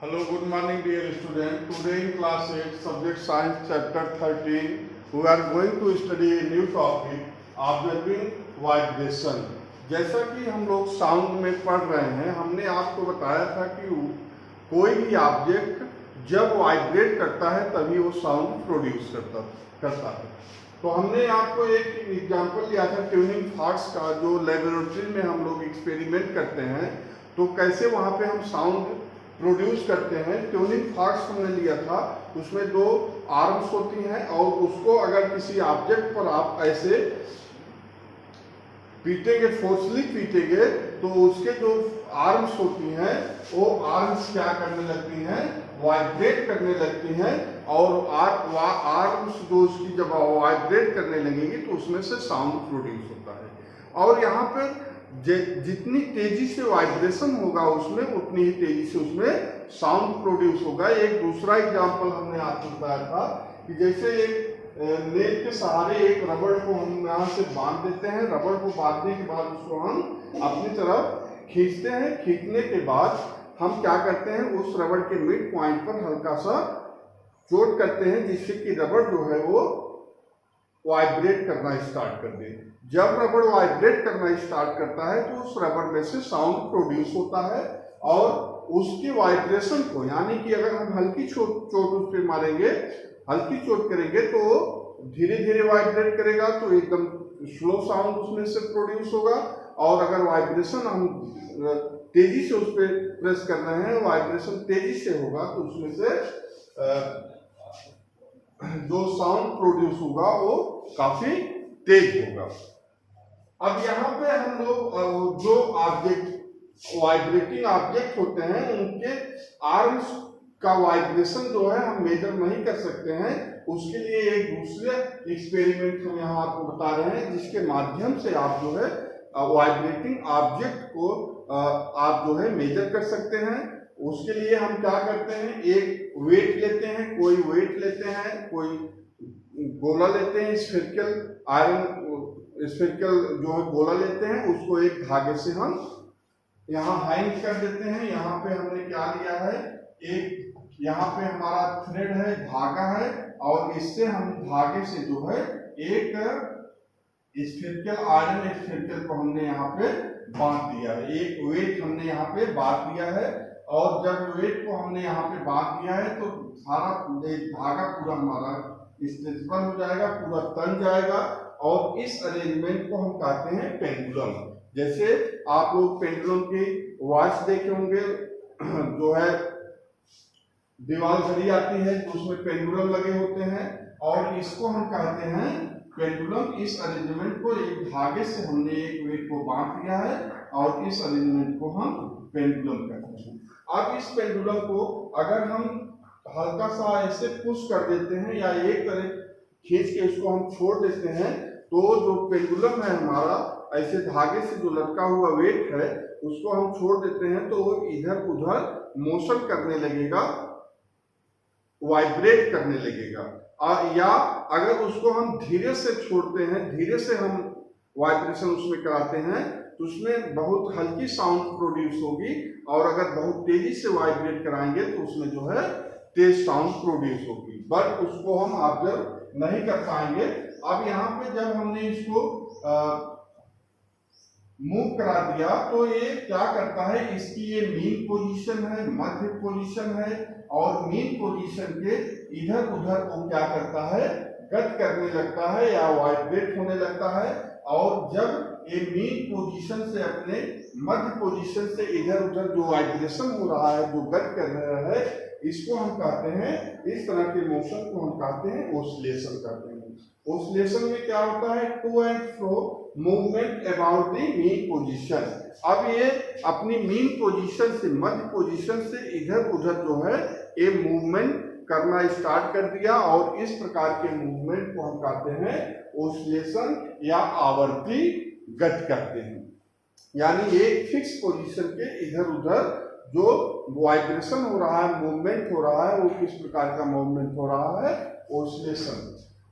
Hello, good morning dear student. Today in class 8, subject science chapter 13, we are going to study a new topic, observing vibration. जैसा कि हम लोग sound में पढ़ रहे हैं, हमने आपको बताया था कि कोई भी ऑब्जेक्ट जब वाइब्रेट करता है तभी वो साउंड प्रोड्यूस करता है। तो हमने आपको एक एग्जांपल लिया था ट्यूनिंग फॉक्स का, जो लेबोरेटरी में हम लोग एक्सपेरिमेंट करते हैं तो कैसे वहाँ पे हम साउंड प्रोड्यूस करते हैं। ट्यूनिंग फॉक्स हमने लिया था, उसमें दो आर्म्स होती हैं और उसको अगर किसी ऑब्जेक्ट पर आप ऐसे पीटेंगे, फोर्सली पीटेंगे, तो उसके जो आर्म्स होती हैं वो आर्म्स क्या करने लगती हैं, वाइब्रेट करने लगती हैं। और आर्म्स जो उसकी जब वाइब्रेट करने लगेंगी तो उसमें से साउंड प्रोड्यूस होता है। और यहाँ पर जितनी तेजी से वाइब्रेशन होगा उसमें, उतनी ही तेजी से उसमें साउंड प्रोड्यूस होगा। एक दूसरा एग्जांपल हमने आपको बताया था कि जैसे एक नेट के सहारे एक रबड़ को हम यहाँ से बांध देते हैं। रबड़ को बांधने के बाद उसको हम अपनी तरफ खींचते हैं। खींचने के बाद हम क्या करते हैं, उस रबड़ के मिड पॉइंट पर हल्का सा चोट करते हैं, जिससे कि रबड़ जो है वो वाइब्रेट करना स्टार्ट कर दे। जब रबड़ वाइब्रेट करना स्टार्ट करता है तो उस रबड़ में से साउंड प्रोड्यूस होता है। और उसकी वाइब्रेशन को, यानी कि अगर हम हल्की चोट उस पर मारेंगे, हल्की चोट करेंगे तो धीरे धीरे वाइब्रेट करेगा, तो एकदम स्लो साउंड उसमें से प्रोड्यूस होगा। और अगर वाइब्रेशन हम तेजी से उस पर प्रेस कर रहे हैं, वाइब्रेशन तेजी से होगा, तो उसमें से जो साउंड प्रोड्यूस होगा वो काफी तेज होगा। अब यहाँ पे हम लोग जो ऑब्जेक्ट वाइब्रेटिंग ऑब्जेक्ट होते हैं उनके आर्म्स का वाइब्रेशन जो है हम मेजर नहीं कर सकते हैं। उसके लिए एक दूसरे एक्सपेरिमेंट हम यहाँ आपको बता रहे हैं, जिसके माध्यम से आप जो है वाइब्रेटिंग ऑब्जेक्ट को आप जो है मेजर कर सकते हैं। उसके लिए हम क्या करते हैं, एक वेट लेते हैं, कोई वेट लेते हैं, कोई गोला लेते हैं, स्फेरिकल जो है गोला लेते हैं, उसको एक धागे से हम यहाँ हैंग कर देते हैं। यहाँ पे हमने क्या लिया है, एक यहाँ पे हमारा थ्रेड है, धागा है, और इससे हम धागे से जो है एक स्फेरिकल को हमने यहाँ पे बांध दिया है। एक वेट हमने यहाँ पे बांध दिया है, और जब वेट को हमने यहाँ पे बांध दिया है तो सारा धागा पूरा हमारा स्ट्रेचेबल हो जाएगा, पूरा तन जाएगा। और इस अरेंजमेंट को हम कहते हैं पेंडुलम। जैसे आप लोग पेंडुलम की वॉच देखे होंगे, जो है दीवार घड़ी आती है तो उसमें पेंडुलम लगे होते हैं, और इसको हम कहते हैं पेंडुलम। इस अरेंजमेंट को एक धागे से हमने एक वेट को बांध दिया है, और इस अरेंजमेंट को हम पेंडुलम कहते हैं। अब इस पेंडुलम को अगर हम हल्का सा ऐसे पुश कर देते हैं या एक तरह खींच के उसको हम छोड़ देते हैं, तो जो पेंडुलम है हमारा, ऐसे धागे से जो लटका हुआ वेट है उसको हम छोड़ देते हैं, तो वो इधर उधर मोशन करने लगेगा, वाइब्रेट करने लगेगा। या अगर उसको हम धीरे से छोड़ते हैं, धीरे से हम वाइब्रेशन उसमें कराते हैं, तो उसमें बहुत हल्की साउंड प्रोड्यूस होगी। और अगर बहुत तेजी से वाइब्रेट कराएंगे तो उसमें जो है तेज साउंड प्रोड्यूस होगी, बट उसको हम ऑब्जर्व नहीं कर पाएंगे। अब यहाँ पे जब हमने इसको मूव करा दिया तो ये क्या करता है, इसकी ये मीन पोजीशन है, मध्य पोजीशन है, और मीन पोजीशन के इधर उधर वो क्या करता है, गति करने लगता है या वाइब्रेट होने लगता है। और जब ये मीन पोजीशन से अपने मध्य पोजीशन से इधर उधर जो वाइब्रेशन हो रहा है, जो गति कर रहा है, इसको हम कहते हैं, इस तरह के मोशन को हम कहते हैं ओसिलेशन कहते हैं। ओसिलेशन में क्या होता है, to and fro movement about the mean position. अब ये अपनी मीन पोजीशन से, मध्य पोजीशन से इधर उधर जो है ये मूवमेंट करना स्टार्ट कर दिया, और इस प्रकार के मूवमेंट को हम कहते हैं ओसिलेशन या आवर्ती गति कहते हैं। यानी एक फिक्स पोजीशन के इधर उधर जो वाइब्रेशन हो रहा है, मूवमेंट हो रहा है, वो किस प्रकार का मूवमेंट हो रहा है, ओसिलेशन।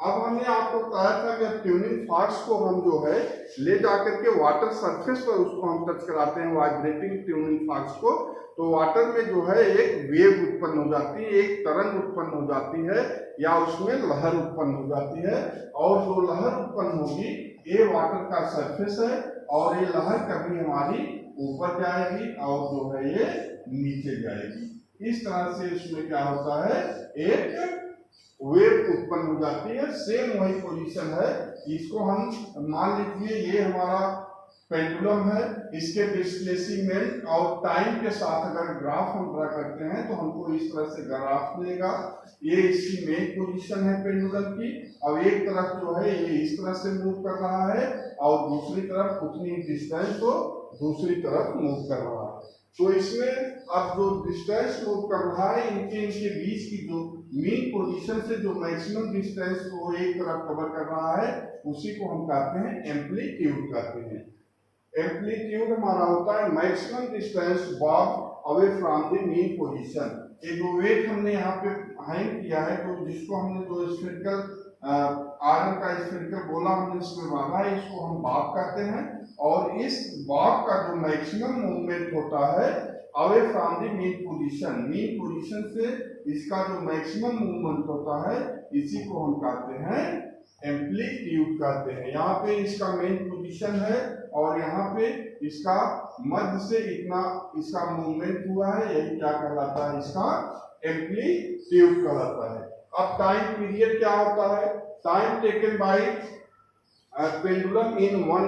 अब हमने आपको बताया था कि ट्यूनिंग फॉर्क्स को हम जो है ले जाकर के वाटर सरफेस पर उसको हम टच कराते हैं वाइब्रेटिंग ट्यूनिंग फॉर्क्स को, तो वाटर में जो है एक वेव उत्पन्न हो जाती है, एक तरंग उत्पन्न हो जाती है या उसमें लहर उत्पन्न हो जाती है। और जो लहर उत्पन्न होगी ये वाटर का सरफेस है और ये लहर कभी हमारी ऊपर जाएगी और जो है ये नीचे जाएगी। इस तरह से इसमें क्या होता है, एक वेव उत्पन्न हो जाती है। सेम वही पोजीशन है। इसको हम मान लीजिए ये हमारा पेंडुलम है, इसके डिस्प्लेसमेंट और टाइम के साथ अगर ग्राफ हम ड्रा करते हैं तो हमको इस तरह से ग्राफ मिलेगा। ये इसकी मेन पोजीशन है पेंडुलम की। अब एक तरफ जो है ये इस तरह से मूव कर रहा है और दूसरी तरफ उतनी डिस्टेंस को दूसरी तरफ मूव कर रहा है। तो इसमें अब जो डिस्टेंस मूव कर रहा है इनके बीच की जो मीन पोजीशन से जो मैक्सिमम डिस्टेंस को एक तरफ कवर कर रहा है उसी को हम कहते हैं एम्पलीट्यूड कहते हैं। एम्पलीट्यूड हमारा होता है maximum distance Bob away from the mean position. ये जो वेट हमने यहाँ पे हैंग किया है तो जिसको हमने जो स्फेरिकल आयरन का स्फेरिकल गोला हमने इसमें बांधा है इसको हम बॉब कहते हैं। और इस बॉब का जो मैक्सिमम मूवमेंट होता है away from the mean position से इसका जो मैक्सिमम मूवमेंट होता है इसी को हम कहते हैं एम्पलीट्यूड कहते हैं। यहाँ पे इसका मेन पोजीशन है और यहाँ पे इसका मध्य से इतना इसका मूवमेंट हुआ है, यही क्या कहलाता है, इसका एम्पलीट्यूड कहलाता है। अब टाइम पीरियड क्या होता है, time taken by pendulum in one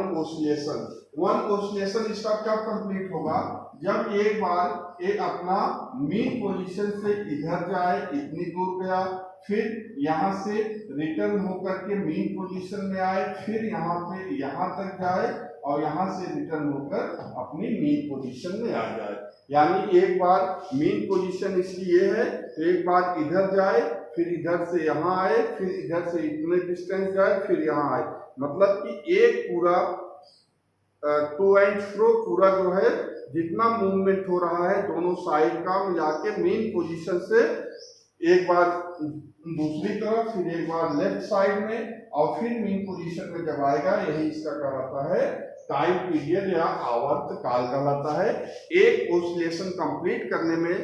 oscillation इसका क्या कंप्लीट होगा, जब एक बार ये अपना मीन पोजीशन से इधर जाए, इतनी दूर गया, फिर यहाँ से रिटर्न होकर के मीन पोजीशन में आए, फिर यहाँ पे यहाँ तक जाए और यहाँ से रिटर्न होकर अपनी मीन पोजीशन में आ जाए। यानी एक बार मीन पोजीशन इसकी ये है तो एक बार इधर जाए, फिर इधर से यहाँ आए, फिर इधर से इतने डिस्टेंस जाए, फिर यहाँ आए। मतलब कि एक पूरा टू एंड फ्रो पूरा जो है जितना मूवमेंट हो रहा है दोनों साइड का मिला के मेन पोजीशन से एक बार दूसरी तरफ, फिर एक बार लेफ्ट साइड में और फिर मेन पोजीशन में जब आएगा, यही इसका कहलाता है टाइम पीरियड या आवर्त काल कहलाता है। एक ओसिलेशन कंप्लीट करने में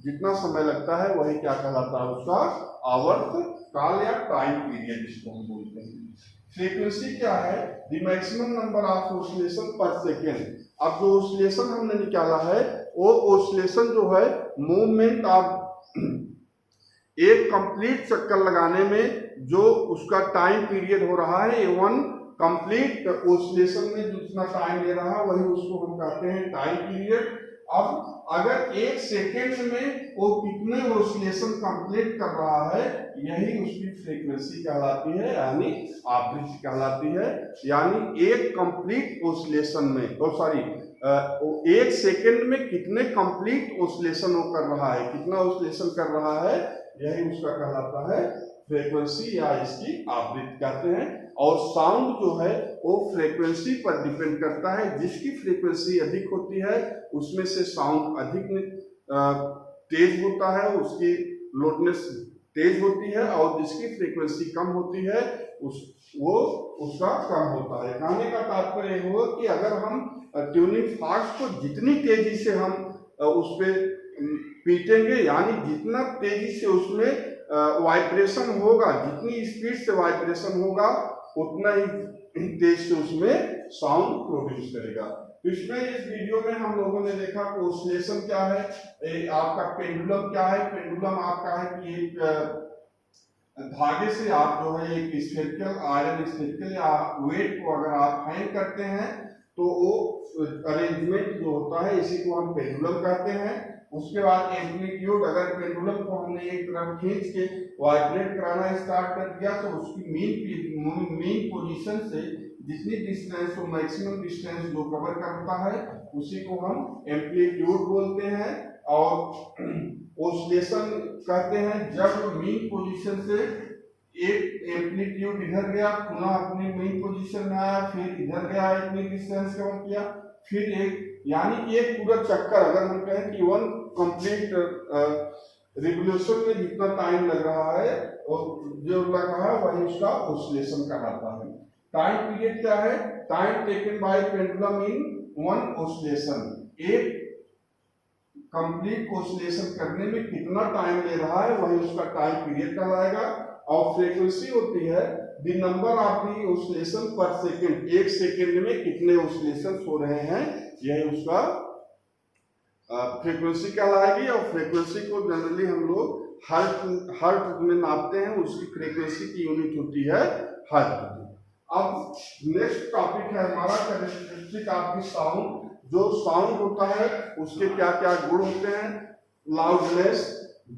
जितना समय लगता है वही क्या कहलाता है, उसका आवर्त काल या टाइम पीरियड इसको हम बोलते हैं। फ्रीक्वेंसी क्या है, the maximum number of oscillation पर सेकेंड। अब जो ओसिलेशन हमने निकाला है वो ओसिलेशन जो है मूवमेंट ऑफ एक कंप्लीट चक्कर लगाने में जो उसका टाइम पीरियड हो रहा है, ये वन कंप्लीट ओसिलेशन में जितना टाइम ले रहा है वही उसको हम कहते हैं टाइम पीरियड। अब अगर एक सेकेंड में वो कितने ओसिलेशन कंप्लीट कर रहा है यही उसकी फ्रीक्वेंसी कहलाती है, यानी आवृत्ति कहलाती है। यानी एक कंप्लीट ओसिलेशन में एक सेकेंड में कितने कंप्लीट ओसिलेशन वो कर रहा है, कितना ओसिलेशन कर रहा है, यही उसका कहलाता है फ्रीक्वेंसी या इसकी आवृत्ति कहते हैं। और साउंड जो है वो फ्रीक्वेंसी पर डिपेंड करता है। जिसकी फ्रीक्वेंसी अधिक होती है उसमें से साउंड अधिक तेज होता है, उसकी लोडनेस तेज होती है, और जिसकी फ्रीक्वेंसी कम होती है उसका कम होता है। कहने का तात्पर्य हुआ कि अगर हम ट्यूनिंग फॉर्क्स को जितनी तेजी से हम उस पर पीटेंगे, यानी जितना तेजी से उसमें वाइब्रेशन होगा, जितनी स्पीड से वाइब्रेशन होगा उतना ही तेज से उसमें साउंड प्रोड्यूस करेगा। तो इसमें इस वीडियो में हम लोगों ने देखा कि ओसिलेशन क्या है, आपका पेंडुलम क्या है। पेंडुलम आपका है कि एक धागे से आप जो है एक स्फेरिकल आयरन स्फेरिकल या वेट को अगर आप हैंग करते हैं तो वो अरेंजमेंट जो होता है इसी को हम पेंडुलम कहते हैं। उसके बाद एम्पलीट्यूड, अगर पेंडुलम को हमने एक तरफ खींच के वाइब्रेट कराना स्टार्ट कर दिया तो उसकी मीन पोजीशन से जितनी डिस्टेंस को मैक्सिमम डिस्टेंस जो कवर करता है उसी को हम एम्पलीट्यूड बोलते हैं। और ओसिलेशन कहते हैं जब मीन पोजीशन से एक एम्पलीट्यूड इधर गया, पुनः अपनी मेन पोजीशन में आया, फिर इधर गया, इतनी डिस्टेंस कवर किया, फिर एक, यानी कि एक पूरा चक्कर अगर हम कहें कि वन कंप्लीट रिवोल्यूशन में जितना टाइम लग रहा है और जो लग रहा है वही उसका ऑसिलेशन कहलाता है। टाइम पीरियड क्या है? Time taken by pendulum in one oscillation, एक कंप्लीट ऑसिलेशन करने में कितना टाइम ले रहा है वही उसका टाइम पीरियड कहलाएगा। और फ्रीक्वेंसी होती है the number of the oscillation पर सेकंड, एक सेकंड में कितने ऑसिलेशन हो रहे हैं, यही उसका फ्रीक्वेंसी कहलाएगी। और फ्रीक्वेंसी को जनरली हम लोग हर्ट्ज में नापते हैं, उसकी फ्रीक्वेंसी की यूनिट होती है हर्ट्ज। अब नेक्स्ट टॉपिक है हमारा कैरेक्टरिस्टिक ऑफ द साउंड। जो साउंड होता है उसके क्या क्या गुण होते हैं? Loudness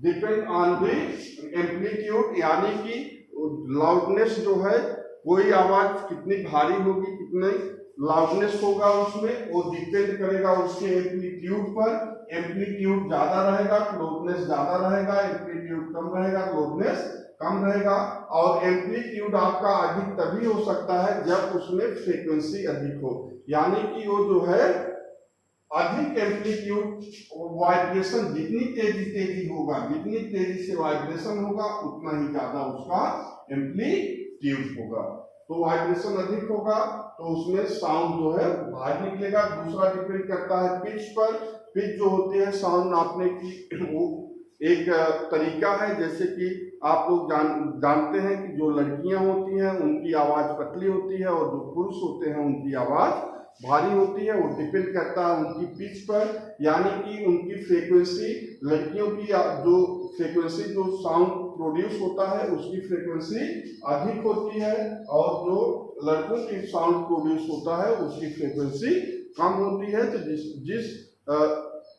depend on the amplitude, यानी कि लाउडनेस जो है कोई आवाज कितनी भारी होगी, कितनी लाउडनेस होगा उसमें, वो डिपेंड करेगा उसके एम्पलीट्यूड पर। एम्पलीट्यूड ज्यादा रहेगा क्लोजनेस ज्यादा रहेगा, एम्पलीट्यूड कम रहेगा क्लोजनेस कम रहेगा। और एम्पलीट्यूड आपका अधिक तभी हो सकता है जब उसमें फ्रीक्वेंसी अधिक हो, यानी कि वो जो है अधिक एम्पलीट्यूड वाइब्रेशन जितनी तेजी होगा, जितनी तेजी से वाइब्रेशन होगा उतना ही ज्यादा उसका एम्पलीट्यूड होगा। तो वाइब्रेशन अधिक होगा तो उसमें साउंड जो है बाहर निकलेगा। दूसरा डिपेंड करता है पिच पर। पिच जो होती है साउंड नापने की, वो एक तरीका है। जैसे कि आप लोग जानते हैं कि जो लड़कियां होती हैं उनकी आवाज पतली होती है और जो पुरुष होते हैं उनकी आवाज भारी होती है। वो डिपेंड करता है उनकी पिच पर, यानी कि उनकी फ्रीक्वेंसी, लड़कियों की जो फ्रीक्वेंसी जो साउंड प्रोड्यूस होता है उसकी फ्रीक्वेंसी अधिक होती है, और जो लड़कों की साउंड प्रोड्यूस होता है उसकी फ्रीक्वेंसी कम होती है। तो जिस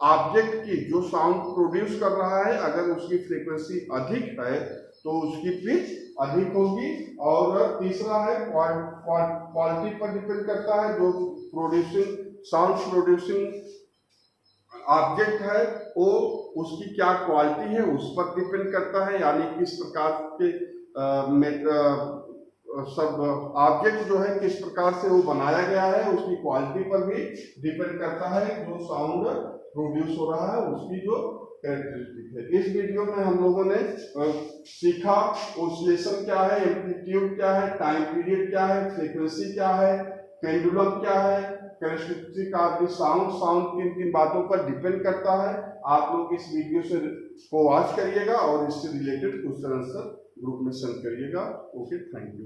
ऑब्जेक्ट की जो साउंड प्रोड्यूस कर रहा है अगर उसकी फ्रीक्वेंसी अधिक है तो उसकी पिच अधिक होगी। और तीसरा है क्वालिटी पर डिपेंड करता है। जो प्रोड्यूसिंग साउंड प्रोड्यूसिंग ऑब्जेक्ट है वो उसकी क्या क्वालिटी है उस पर डिपेंड करता है, यानी किस प्रकार के सब ऑब्जेक्ट जो है किस प्रकार से वो बनाया गया है उसकी क्वालिटी पर भी डिपेंड करता है जो साउंड प्रोड्यूस हो रहा है उसकी जो कैरेक्टरिस्टिक है। इस वीडियो में हम लोगों ने सीखा ऑसिलेशन क्या है, एम्पलीट्यूड क्या है, टाइम पीरियड क्या है, फ्रीक्वेंसी क्या है, पेंडुलम क्या है, characteristic of the sound. Sound किन किन बातों पर डिपेंड करता है। आप लोग इस वीडियो से को वॉच करिएगा और इससे रिलेटेड क्वेश्चन आंसर ग्रुप में सेंड करिएगा। Okay, thank you.